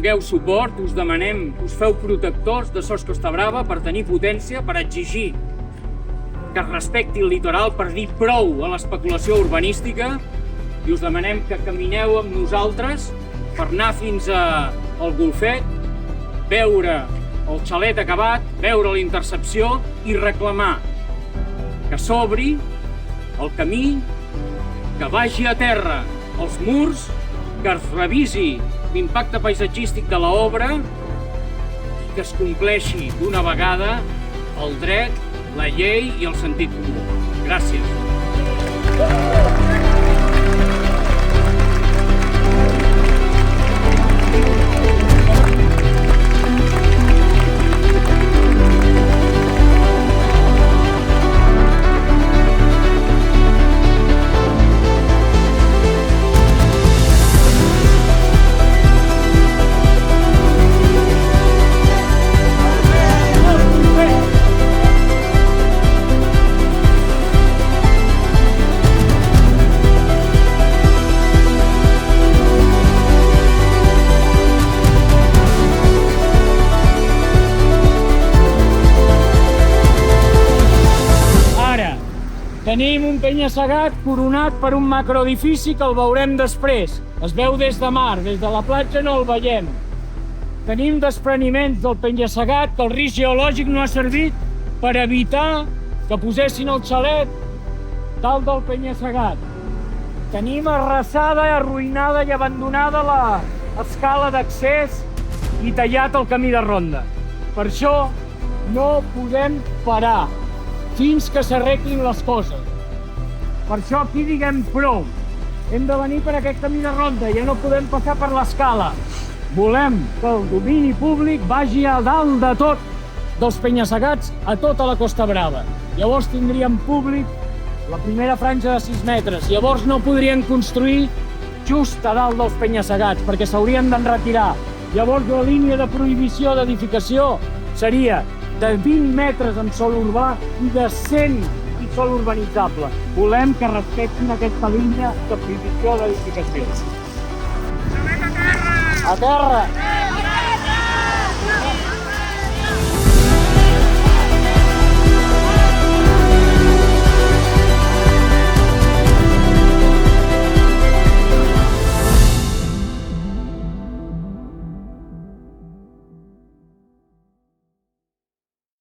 dongueu suport, us demanem que us feu protectors de Sos Costa Brava per tenir potència, per exigir que es respecti el litoral, per dir prou a l'especulació urbanística, i us demanem que camineu amb nosaltres per anar fins al Golfet, veure el xalet acabat, veure la intercepció i reclamar que s'obri el camí, que vagi a terra els murs, que es revisi l'impacte paisatgístic de l'obra i que es compleixi d'una vegada el dret, la llei i el sentit comú. Gràcies. Tenim un penya-segat coronat per un macroedifici que el veurem després. Es veu des de mar, des de la platja no el veiem. Tenim despreniments del penya-segat que el risc geològic no ha servit per evitar que posessin el xalet dalt del penya-segat. Tenim arrasada, arruïnada i abandonada l'escala d'accés i tallat el camí de ronda. Per això no podem parar fins que s'arreglin les coses. Per això aquí diguem prou. Hem de venir per aquest camí de ronda, ja no podem passar per l'escala. Volem que el domini públic vagi a dalt de tot dels penya-segats a tota la Costa Brava. Llavors tindríem públic la primera franja de 6 metres. Llavors no podrien construir just a dalt dels penya-segats, perquè s'haurien d'enretirar. Llavors la línia de prohibició d'edificació seria de 20 metres en sòl urbà i de 100 en sòl urbanitzable. Volem que respectin aquesta línia de prohibició d'edificació. A terra! A terra!